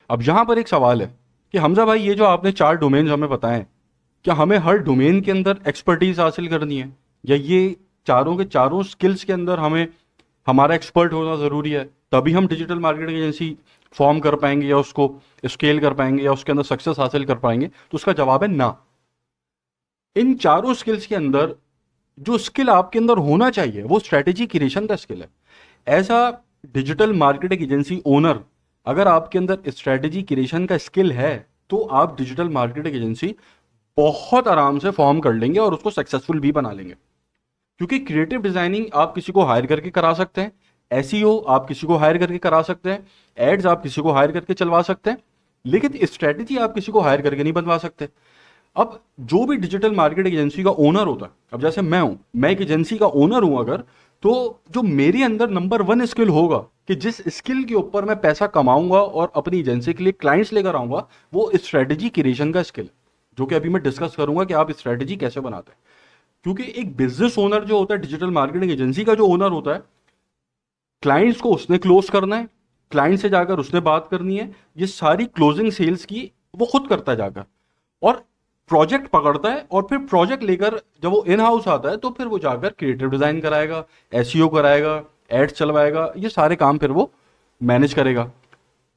अब यहाँ पर एक सवाल है कि हमजा भाई, ये जो आपने 4 डोमेन्स हमें बताए, क्या हमें हर डोमेन के अंदर एक्सपर्टीज हासिल करनी है, या ये चारों के चारों स्किल्स के अंदर हमें हमारा एक्सपर्ट होना ज़रूरी है, तभी हम डिजिटल मार्केटिंग एजेंसी फॉर्म कर पाएंगे या उसको स्केल कर पाएंगे या उसके अंदर सक्सेस हासिल कर पाएंगे? तो उसका जवाब है ना। इन चारों स्किल्स के अंदर जो स्किल आपके अंदर होना चाहिए वो स्ट्रेटेजी क्रिएशन का स्किल है। As a digital marketing agency owner, अगर आपके अंदर स्ट्रेटेजी क्रिएशन का स्किल है तो आप डिजिटल मार्केटिंग एजेंसी बहुत आराम से फॉर्म कर लेंगे और उसको सक्सेसफुल भी बना लेंगे। क्योंकि क्रिएटिव डिजाइनिंग आप किसी को हायर करके करा सकते हैं, एसईओ आप किसी को हायर करके करा सकते हैं, एड्स आप किसी को हायर करके चलवा सकते हैं, लेकिन स्ट्रेटेजी आप किसी को हायर करके नहीं बनवा सकते। अब जो भी डिजिटल मार्केटिंग एजेंसी का ओनर होता है, अब जैसे मैं हूं, मैं एक एजेंसी का ओनर हूं अगर, तो जो मेरे अंदर नंबर 1 स्किल होगा कि जिस स्किल के ऊपर मैं पैसा कमाऊंगा और अपनी एजेंसी के लिए क्लाइंट्स लेकर आऊंगा, वो स्ट्रेटेजी क्रिएशन का स्किल, जो कि अभी मैं डिस्कस करूंगा कि आप स्ट्रेटेजी कैसे बनाते हैं। क्योंकि एक बिजनेस ओनर जो होता है, डिजिटल मार्केटिंग एजेंसी का जो ओनर होता है, क्लाइंट्स को उसने क्लोज करना है, क्लाइंट से जाकर उसने बात करनी है, ये सारी क्लोजिंग सेल्स की वो खुद करता है जाकर, और प्रोजेक्ट पकड़ता है, और फिर प्रोजेक्ट लेकर जब वो इन हाउस आता है तो फिर वो जाकर क्रिएटिव डिजाइन कराएगा, एसईओ कराएगा, एड्स चलवाएगा, ये सारे काम फिर वो मैनेज करेगा।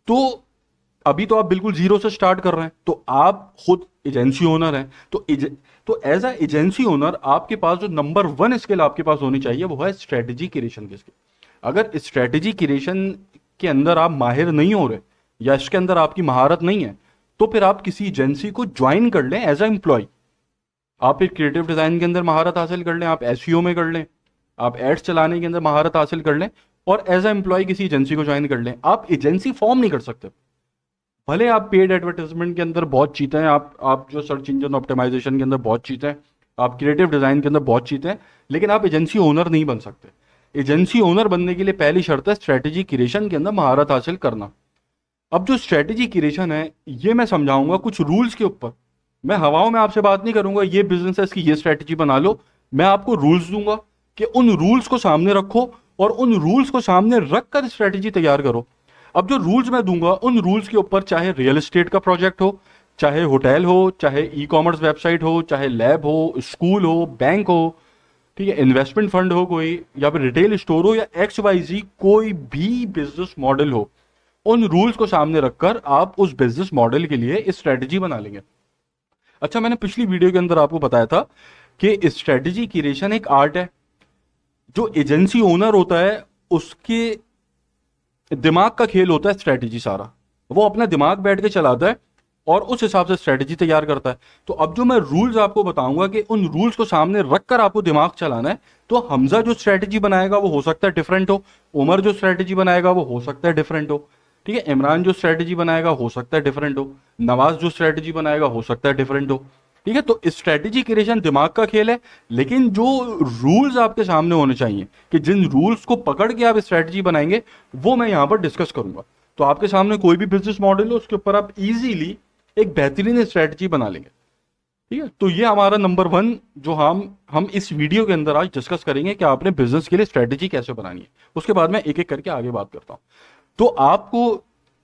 तो अभी तो आप बिल्कुल जीरो से स्टार्ट कर रहे हैं, तो आप खुद एजेंसी ओनर हैं, तो एज अ एजेंसी ओनर आपके पास जो नंबर 1 स्किल आपके पास होनी चाहिए वो है स्ट्रेटेजी क्रिएशन की स्किल। अगर स्ट्रेटेजी क्रिएशन के अंदर आप माहिर नहीं हो रहे या इसके अंदर आपकी महारत नहीं है, तो फिर आप किसी एजेंसी को ज्वाइन कर लें एज अ एम्प्लॉय। आप फिर क्रिएटिव डिजाइन के अंदर महारत हासिल कर लें, आप एसईओ में कर लें, आप एड्स चलाने के अंदर महारत हासिल कर लें, और एज अ एम्प्लॉय किसी एजेंसी को ज्वाइन कर लें। आप एजेंसी फॉर्म नहीं कर सकते। भले आप पेड एडवर्टाइजमेंट के अंदर बहुत चीते हैं, आप जो सर्च इंजन ऑप्टिमाइजेशन के अंदर बहुत चीते हैं, आप क्रिएटिव डिजाइन के अंदर बहुत चीते हैं, लेकिन आप एजेंसी ओनर नहीं बन सकते। एजेंसी ओनर बनने के लिए पहली शर्त है स्ट्रेटेजी क्रिएशन के अंदर महारत हासिल करना। अब जो स्ट्रेटेजी क्रिएशन है, ये मैं समझाऊंगा कुछ रूल्स के ऊपर। मैं हवाओं में आपसे बात नहीं करूंगा ये बिजनेस है इसकी ये स्ट्रेटेजी बना लो। मैं आपको रूल्स दूंगा कि उन रूल्स को सामने रखो और उन रूल्स को सामने रखकर स्ट्रेटेजी तैयार करो। अब जो रूल्स मैं दूंगा उन रूल्स के ऊपर, चाहे रियल एस्टेट का प्रोजेक्ट हो, चाहे होटल हो, चाहे ई कॉमर्स वेबसाइट हो, चाहे लैब हो, स्कूल हो, बैंक हो, ठीक है, इन्वेस्टमेंट फंड हो कोई, या फिर रिटेल स्टोर हो, या XYZ कोई भी बिजनेस मॉडल हो, उन रूल्स को सामने रखकर आप उस बिजनेस मॉडल के लिए स्ट्रेटेजी बना लेंगे। अच्छा, मैंने पिछली वीडियो के अंदर आपको बताया था कि स्ट्रेटेजी क्रिएशन एक आर्ट है। जो एजेंसी ओनर होता है उसके दिमाग का खेल होता है स्ट्रेटेजी सारा। वो अपना दिमाग बैठ के चलाता है और उस हिसाब से स्ट्रेटेजी तैयार करता है। तो अब जो मैं रूल्स आपको बताऊंगा कि उन रूल्स को सामने रखकर आपको दिमाग चलाना है, तो हमजा जो स्ट्रेटेजी बनाएगा वो हो सकता है डिफरेंट हो, उमर जो स्ट्रेटेजी बनाएगा वो हो सकता है डिफरेंट हो, ठीक है, इमरान जो स्ट्रेटेजी बनाएगा हो सकता है डिफरेंट हो, नवाज जो स्ट्रेटेजी बनाएगा हो सकता है डिफरेंट हो। ठीक है, तो स्ट्रेटेजी क्रिएशन दिमाग का खेल है, लेकिन जो रूल्स आपके सामने होने चाहिए कि जिन रूल्स को पकड़ के आप स्ट्रेटेजी बनाएंगे, वो मैं यहां पर डिस्कस करूंगा। तो आपके सामने कोई भी बिजनेस मॉडल हो उसके ऊपर आप इजीली एक बेहतरीन स्ट्रेटेजी बना लेंगे। ठीक है, तो ये हमारा नंबर 1 जो हम इस वीडियो के अंदर आज डिस्कस करेंगे कि आपने बिजनेस के लिए स्ट्रेटेजी कैसे बनानी है। उसके बाद मैं एक एक करके आगे बात करता हूं। तो आपको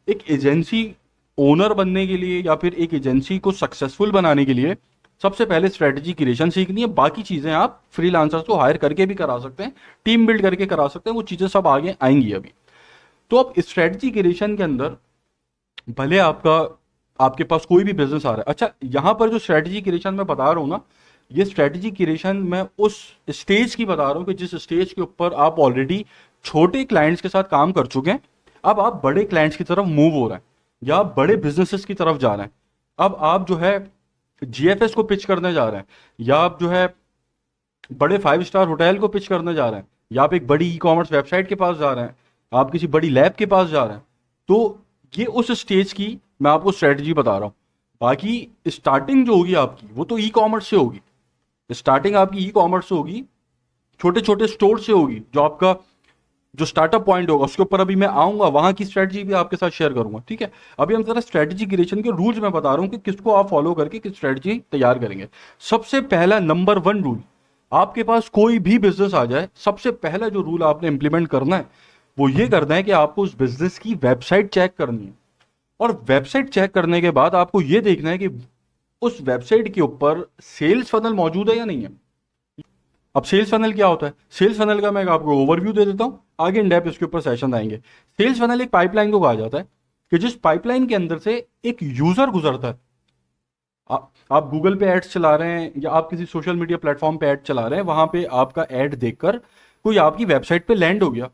एक एजेंसी ओनर बनने के लिए या फिर एक एजेंसी को सक्सेसफुल बनाने के लिए सबसे पहले स्ट्रेटेजी क्रिएशन सीखनी है। बाकी चीजें आप फ्रीलांसर्स को हायर करके भी करा सकते हैं, टीम बिल्ड करके करा सकते हैं, वो चीजें सब आगे आएंगी अभी। तो अब स्ट्रेटेजी क्रिएशन के अंदर भले आपके पास कोई भी बिजनेस आ रहा है। अच्छा, यहां पर जो स्ट्रेटेजी क्रिएशन मैं बता रहा हूं ना, ये स्ट्रेटेजी क्रिएशन मैं उस स्टेज की बता रहा हूं कि जिस स्टेज के ऊपर आप ऑलरेडी छोटे क्लाइंट्स के साथ काम कर चुके हैं, अब आप बड़े क्लाइंट्स की तरफ मूव हो रहे हैं या आप बड़े बिजनेसेस की तरफ जा रहे हैं। अब आप जो है GFS को पिच करने जा रहे हैं, या आप जो है बड़े 5 स्टार होटल को पिच करने जा रहे हैं, या आप एक बड़ी ई कॉमर्स वेबसाइट के पास जा रहे हैं, आप किसी बड़ी लैब के पास जा रहे हैं। तो ये उस स्टेज की मैं आपको स्ट्रेटजी बता रहा हूं। बाकी स्टार्टिंग जो होगी आपकी वो तो ई कॉमर्स से होगी, स्टार्टिंग आपकी ई कॉमर्स से होगी, छोटे छोटे स्टोर से होगी। जो आपका जो स्टार्टअप पॉइंट होगा उसके ऊपर अभी मैं आऊंगा, वहां की स्ट्रेटजी भी आपके साथ शेयर करूंगा। ठीक है, अभी हम जरा स्ट्रेटजी क्रिएशन के रूल्स मैं बता रहा हूं कि किसको आप फॉलो करके किस स्ट्रेटजी तैयार करेंगे। सबसे पहला नंबर 1 रूल, आपके पास कोई भी बिजनेस आ जाए, सबसे पहला जो रूल आपने इंप्लीमेंट करना है वो ये करना है कि आपको उस बिजनेस की वेबसाइट चेक करनी है। और वेबसाइट चेक करने के बाद आपको ये देखना है कि उस वेबसाइट के ऊपर सेल्स फनल मौजूद है या नहीं है। अब सेल्स फनल क्या होता है? सेल्स फनल का मैं आपको ओवरव्यू दे देता हूं, आगे इन डेप्थ इसके ऊपर सेशन आएंगे। सेल्स फनल एक पाइपलाइन को कहा जाता है कि जिस पाइपलाइन के अंदर से एक यूजर गुजरता है। आप गूगल पे एड्स चला रहे हैं या आप किसी सोशल मीडिया प्लेटफॉर्म पे एड चला रहे हैं, वहां पे आपका एड देखकर कोई आपकी वेबसाइट पे लैंड हो गया।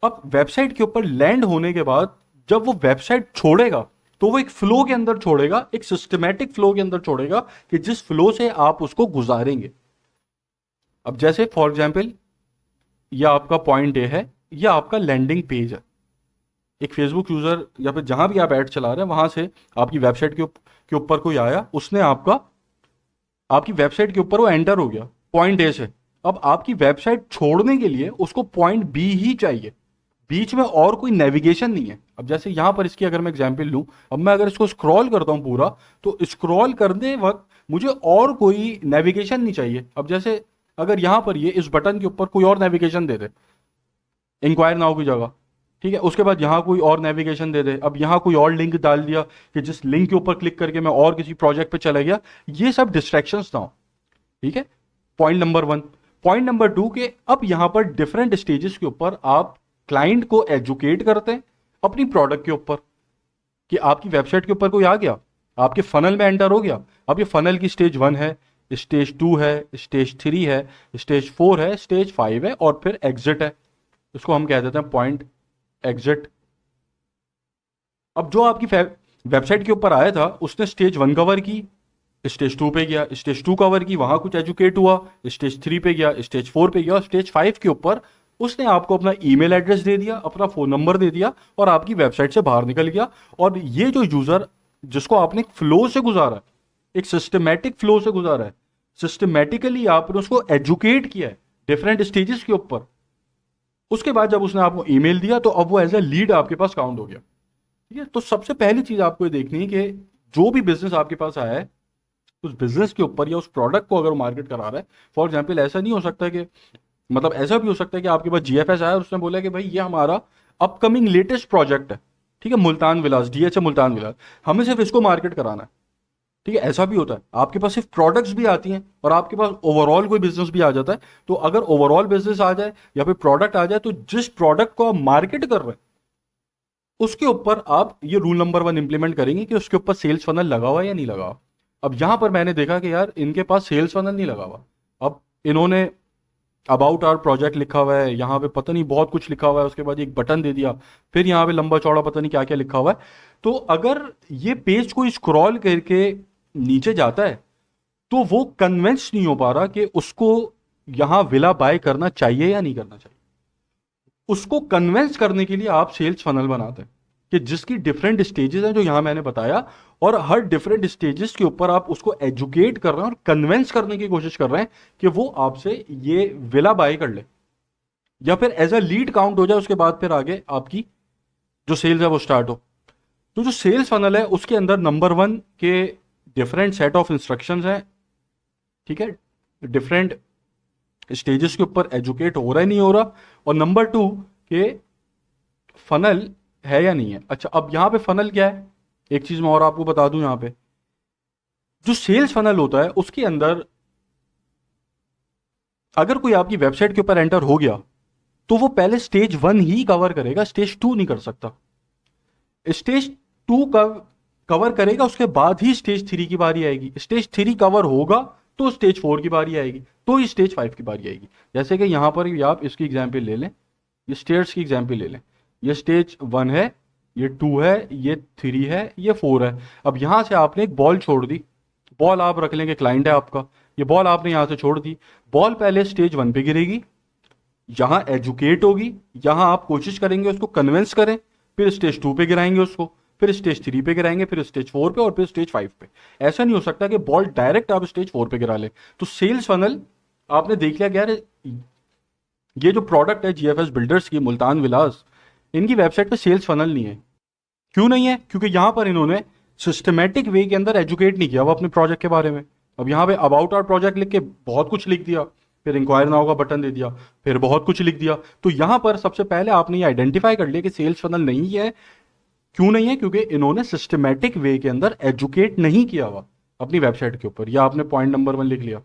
अब वेबसाइट के ऊपर लैंड होने के बाद जब वो वेबसाइट छोड़ेगा तो वो एक फ्लो के अंदर छोड़ेगा, एक सिस्टमैटिक फ्लो के अंदर छोड़ेगा कि जिस फ्लो से आप उसको गुजारेंगे। अब जैसे फॉर एग्जाम्पल यह आपका पॉइंट ए है, यह आपका लैंडिंग पेज है। एक फेसबुक यूजर या फिर जहां भी आप ऐड चला रहे हैं वहां से आपकी वेबसाइट के ऊपर कोई आया, उसने आपकी वेबसाइट के ऊपर वो एंटर हो गया पॉइंट ए से। अब आपकी वेबसाइट छोड़ने के लिए उसको पॉइंट बी ही चाहिए, बीच में और कोई नेविगेशन नहीं है। अब जैसे यहां पर इसकी अगर मैं एग्जांपल लूं, अब मैं अगर इसको स्क्रॉल करता हूं पूरा, तो स्क्रॉल करने वक्त मुझे और कोई नेविगेशन नहीं चाहिए। अब जैसे अगर यहां पर ये इस बटन के ऊपर कोई और नेविगेशन दे दे, इंक्वायर नाउ की जगह, ठीक है, उसके बाद यहां कोई और नेविगेशन दे दे, अब यहां कोई और लिंक डाल दिया कि जिस लिंक के ऊपर क्लिक करके मैं और किसी प्रोजेक्ट पे चला गया, ये सब डिस्ट्रैक्शंस ना हो। ठीक है, पॉइंट नंबर 1। पॉइंट नंबर 2 के अब यहां पर डिफरेंट स्टेजेस के ऊपर आप क्लाइंट को एजुकेट करते हैं अपनी प्रोडक्ट के ऊपर कि आपकी वेबसाइट के ऊपर कोई आ गया, आपके फनल में एंटर हो गया। अब ये फनल की स्टेज 1 है, स्टेज 2 है, स्टेज 3 है, स्टेज 4 है, स्टेज 5 है और फिर एग्जिट है। इसको हम कह देते हैं पॉइंट एग्जिट। अब जो आपकी वेबसाइट के ऊपर आया था उसने स्टेज 1 कवर की, स्टेज 2 पे गया, स्टेज 2 कवर की, वहां कुछ एजुकेट हुआ, स्टेज 3 पे गया, स्टेज 4 पे गया, स्टेज 5 के ऊपर उसने आपको अपना ईमेल एड्रेस दे दिया, अपना फोन नंबर दे दिया और आपकी वेबसाइट से बाहर निकल गया। और ये जो यूजर जिसको आपने फ्लो से गुजारा है, एक सिस्टमैटिक फ्लो से गुजारा है, सिस्टमैटिकली आपने उसको एजुकेट किया है डिफरेंट स्टेजेस के ऊपर, उसके बाद जब उसने आपको ईमेल दिया तो अब वो एज ए लीड आपके पास काउंट हो गया। ठीक है, तो सबसे पहली चीज आपको ये देखनी है कि जो भी बिजनेस आपके पास आया है उस बिजनेस के ऊपर या उस प्रोडक्ट को अगर वो मार्केट करा रहा है, फॉर एग्जाम्पल ऐसा नहीं हो सकता कि मतलब ऐसा भी हो सकता है कि आपके पास जीएफएस आया और उसने बोला कि भाई ये हमारा अपकमिंग लेटेस्ट प्रोजेक्ट है, ठीक है, मुल्तान विलास, डीएचए मुल्तान विलास, हमें सिर्फ इसको मार्केट कराना है। ठीक है, ऐसा भी होता है, आपके पास सिर्फ प्रोडक्ट्स भी आती हैं और आपके पास ओवरऑल कोई बिजनेस भी आ जाता है। तो अगर ओवरऑल बिजनेस आ जाए या फिर प्रोडक्ट आ जाए, तो जिस प्रोडक्ट को आप मार्केट कर रहे हैं उसके ऊपर आप ये रूल नंबर 1 इंप्लीमेंट करेंगे कि उसके ऊपर सेल्स फनल लगा हुआ है या नहीं लगा हुआ। अब यहां पर मैंने देखा कि यार इनके पास सेल्स फनल नहीं लगा हुआ। अब इन्होंने अबाउट आवर प्रोजेक्ट लिखा हुआ है, यहाँ पे पता नहीं बहुत कुछ लिखा हुआ है, उसके बाद एक बटन दे दिया, फिर यहाँ पे लंबा चौड़ा पता नहीं क्या क्या लिखा हुआ है। तो अगर ये पेज को स्क्रॉल करके नीचे जाता है तो वो कन्विंस नहीं हो पा रहा कि उसको यहां विला बाय करना चाहिए या नहीं करना चाहिए। उसको कन्विंस करने के लिए आप सेल्स फनल बनाते हैं कि जिसकी डिफरेंट स्टेजेस हैं जो यहां मैंने बताया, और हर डिफरेंट स्टेजेस के ऊपर आप उसको एजुकेट कर रहे हैं और कन्विंस करने की कोशिश कर रहे हैं कि वो आपसे ये विला बाय कर ले या फिर एज अ लीड काउंट हो जाए, उसके बाद फिर आगे आपकी जो सेल्स है वो स्टार्ट हो। तो जो सेल्स फनल है उसके अंदर नंबर 1 के डिफरेंट सेट ऑफ इंस्ट्रक्शंस हैं, ठीक है, डिफरेंट स्टेजेस के ऊपर एजुकेट हो रहा है नहीं हो रहा, और नंबर 2 के फनल है या नहीं है। अच्छा, अब यहां पे फनल क्या है, एक चीज मैं और आपको बता दूं, यहां पे जो सेल्स फनल होता है उसके अंदर अगर कोई आपकी वेबसाइट के ऊपर एंटर हो गया तो वो पहले स्टेज 1 ही कवर करेगा, स्टेज 2 नहीं कर सकता। स्टेज 2 का कवर करेगा, उसके बाद ही स्टेज 3 की बारी आएगी। स्टेज 3 कवर होगा तो स्टेज 4 की बारी आएगी, तो ही स्टेज 5 की बारी आएगी। जैसे कि यहां पर भी आप इसकी एग्जाम्पल ले लें, ये स्टेज की एग्जाम्पल ले लें, ये स्टेज 1 है, ये 2 है, ये 3 है, ये 4 है। अब यहां से आपने एक बॉल छोड़ दी, बॉल आप रख लेंगे क्लाइंट है आपका, ये बॉल आपने यहां से छोड़ दी, बॉल पहले स्टेज 1 पे गिरेगी, यहां एजुकेट होगी, यहां आप कोशिश करेंगे उसको कन्विंस करें, फिर स्टेज 2 पे गिराएंगे उसको, फिर स्टेज 3 पे गिराएंगे, फिर स्टेज 4 पे और फिर स्टेज 5 पे। ऐसा नहीं हो सकता कि बॉल डायरेक्ट आप स्टेज 4 पे गिरा ले। तो सेल्स फनल आपने देख लिया, यार ये जो प्रोडक्ट है जीएफएस बिल्डर्स की मुल्तान विलास, इनकी वेबसाइट पे सेल्स फनल नहीं है। क्यों नहीं है? क्योंकि यहां पर इन्होंने सिस्टमेटिक वे के अंदर एजुकेट नहीं किया वो अपने प्रोजेक्ट के बारे में। अब यहाँ पे अबाउट आवर प्रोजेक्ट लिख के बहुत कुछ लिख दिया, फिर इंक्वायर नाउ का बटन दे दिया, फिर बहुत कुछ लिख दिया। तो यहां पर सबसे पहले आपने ये आइडेंटिफाई कर लिया कि सेल्स फनल नहीं है, क्यों नहीं है? क्योंकि इन्होंने सिस्टमेटिक वे के अंदर एजुकेट नहीं किया हुआ अपनी वेबसाइट के ऊपर। या आपने पॉइंट नंबर 1 लिख लिया,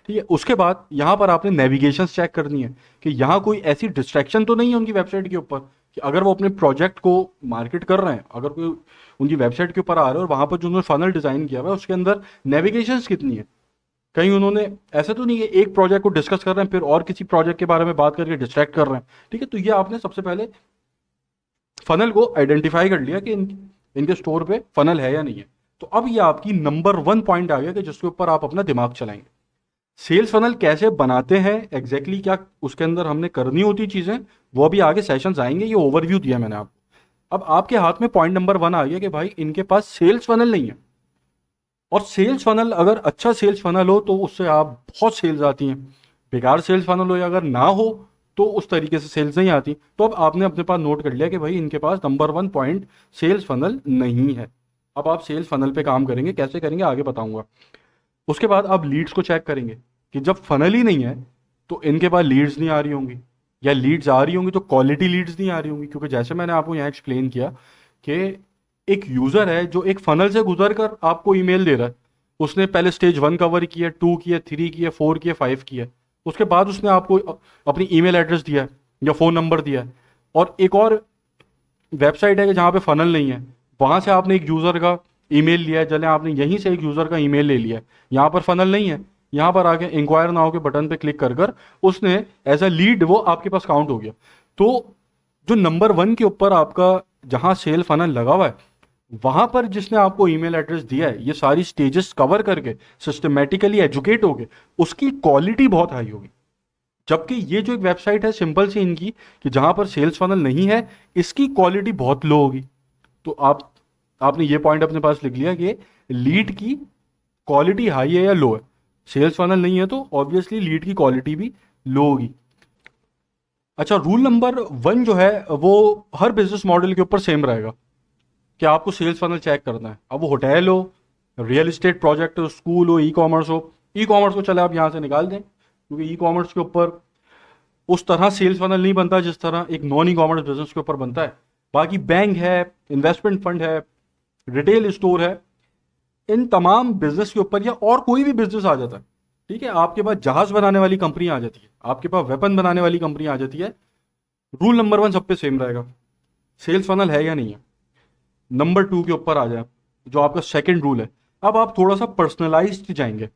ठीक है। उसके बाद यहाँ पर आपने नेविगेशन चेक करनी है कि यहाँ कोई ऐसी डिस्ट्रैक्शन तो नहीं है उनकी वेबसाइट के ऊपर कि अगर वो अपने प्रोजेक्ट को मार्केट कर रहे हैं, अगर कोई उनकी वेबसाइट के ऊपर आ रहा है और वहाँ पर जो उन्होंने फनल डिज़ाइन किया हुआ है उसके अंदर नेविगेशन कितनी है, कहीं उन्होंने ऐसा तो नहीं है एक प्रोजेक्ट को डिस्कस कर रहे हैं फिर और किसी प्रोजेक्ट के बारे में बात करके डिस्ट्रैक्ट कर रहे हैं, ठीक है। तो ये आपने सबसे पहले फनल को आइडेंटिफाई कर लिया कि इनके स्टोर पे फनल है या नहीं है। तो अब ये आपकी नंबर 1 पॉइंट आ गया कि जिसके ऊपर आप अपना दिमाग चलाएंगे। सेल्स फनल कैसे बनाते हैं, एग्जैक्टली क्या उसके अंदर हमने करनी होती चीजें, वो अभी आगे सेशंस आएंगे। ये ओवरव्यू दिया मैंने आपको। अब आपके हाथ में पॉइंट नंबर 1 आ गया कि भाई इनके पास सेल्स फनल नहीं है। और सेल्स फनल अगर अच्छा सेल्स फनल हो तो उससे आप बहुत सेल्स आती हैं, बेकार सेल्स फनल हो या अगर ना हो तो उस तरीके से सेल्स नहीं आती। तो अब आपने अपने पास नोट कर लिया कि भाई इनके पास नंबर 1 पॉइंट सेल्स फनल नहीं है। अब आप सेल्स फनल पे काम करेंगे, कैसे करेंगे आगे बताऊंगा। उसके बाद आप लीड्स को चेक करेंगे कि जब फनल ही नहीं है तो इनके पास लीड्स नहीं आ रही होंगी, या लीड्स आ रही होंगी तो क्वालिटी लीड्स नहीं आ रही होंगी। क्योंकि जैसे मैंने आपको यहाँ एक्सप्लेन किया कि एक यूजर है जो एक फनल से गुजर कर आपको ईमेल दे रहा है, उसने पहले स्टेज 1 कवर किया, 2 किया, 3 किया, 4 किया, 5 किया, उसके बाद उसने आपको अपनी ईमेल एड्रेस दिया है या फ़ोन नंबर दिया है। और एक और वेबसाइट है कि जहाँ पे फनल नहीं है, वहाँ से आपने एक यूज़र का ईमेल लिया है, चले आपने यहीं से एक यूज़र का ईमेल ले लिया है, यहाँ पर फनल नहीं है, यहाँ पर आके इंक्वायर नाउ के बटन पे क्लिक कर कर उसने एज अ लीड वो आपके पास काउंट हो गया। तो जो नंबर 1 के ऊपर आपका जहाँ सेल फनल लगा हुआ है, वहां पर जिसने आपको ईमेल एड्रेस दिया है, ये सारी स्टेजेस कवर करके सिस्टमेटिकली एजुकेट हो गए, उसकी क्वालिटी बहुत हाई होगी। जबकि ये जो एक वेबसाइट है सिंपल सी इनकी कि जहां पर सेल्स फनल नहीं है, इसकी क्वालिटी बहुत लो होगी। तो आपने ये पॉइंट अपने पास लिख लिया कि लीड की क्वालिटी हाई है या लो है। सेल्स फनल नहीं है तो ऑब्वियसली लीड की क्वालिटी भी लो होगी। अच्छा, रूल नंबर 1 जो है वो हर बिजनेस मॉडल के ऊपर सेम रहेगा कि आपको सेल्स फनल चेक करना है। अब वो होटल हो, रियल एस्टेट प्रोजेक्ट हो, स्कूल हो, ई कॉमर्स हो। ई कॉमर्स को चले आप यहाँ से निकाल दें क्योंकि ई कॉमर्स के ऊपर उस तरह सेल्स फनल नहीं बनता जिस तरह एक नॉन ई कॉमर्स बिजनेस के ऊपर बनता है। बाकी बैंक है, इन्वेस्टमेंट फंड है, रिटेल स्टोर है, इन तमाम बिजनेस के ऊपर या और कोई भी बिजनेस आ जाता है, ठीक है। आपके पास जहाज बनाने वाली कंपनी आ जाती है, आपके पास वेपन बनाने वाली कंपनी आ जाती है, रूल नंबर 1 सब पे सेम रहेगा, सेल्स फनल है या नहीं है। नंबर 2 के ऊपर आ जाए जो आपका सेकंड रूल है। अब आप थोड़ा सा पर्सनलाइज्ड जाएंगे।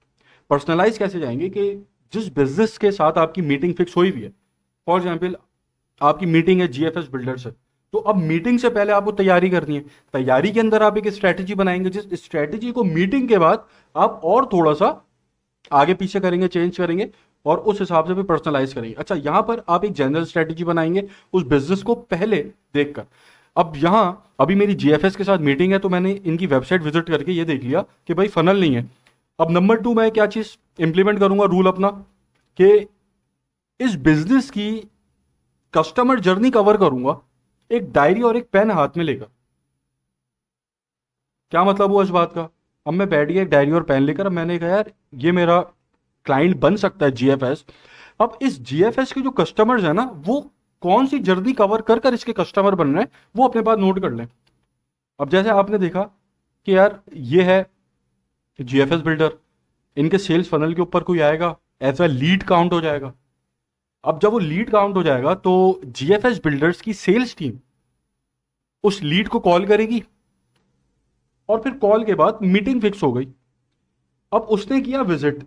पर्सनलाइज कैसे जाएंगे कि जिस बिजनेस के साथ आपकी मीटिंग फिक्स हुई हुई है, फॉर एग्जाम्पल आपकी मीटिंग है जीएफएस बिल्डर से, तो अब मीटिंग से पहले आपको तैयारी करनी है। तैयारी के अंदर आप एक स्ट्रैटेजी बनाएंगे, जिस स्ट्रैटेजी को मीटिंग के बाद आप और थोड़ा सा आगे पीछे करेंगे, चेंज करेंगे और उस हिसाब से भी पर्सनलाइज करेंगे। अच्छा, यहां पर आप एक जनरल स्ट्रैटेजी बनाएंगे उस बिजनेस को पहले देखकर। अब यहां अभी मेरी जीएफएस के साथ मीटिंग है तो मैंने इनकी वेबसाइट विजिट करके ये देख लिया कि भाई फनल नहीं है। अब नंबर 2 मैं क्या चीज इंप्लीमेंट करूंगा, रूल अपना, कि इस बिजनेस की कस्टमर जर्नी कवर करूंगा एक डायरी और एक पेन हाथ में लेकर। क्या मतलब हुआ इस बात का? अब मैं बैठ गया एक डायरी और पेन लेकर, मैंने कहा यार ये मेरा क्लाइंट बन सकता है जीएफएस। अब इस जीएफएस के जो कस्टमर्स है ना, वो कौन सी जर्नी कवर कर कर इसके कस्टमर बन रहे हैं वो अपने पास नोट कर लें। अब जैसे आपने देखा कि यार ये है जीएफएस बिल्डर, इनके सेल्स फनल के ऊपर कोई आएगा एज अ लीड काउंट हो जाएगा। अब जब वो लीड काउंट हो जाएगा तो जीएफएस बिल्डर्स की सेल्स टीम उस लीड को कॉल करेगी और फिर कॉल के बाद मीटिंग फिक्स हो गई। अब उसने किया विजिट।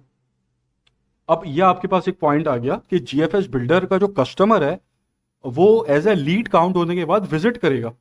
अब यह आपके पास एक पॉइंट आ गया कि जीएफएस बिल्डर का जो कस्टमर है वो एज ए लीड काउंट होने के बाद विजिट करेगा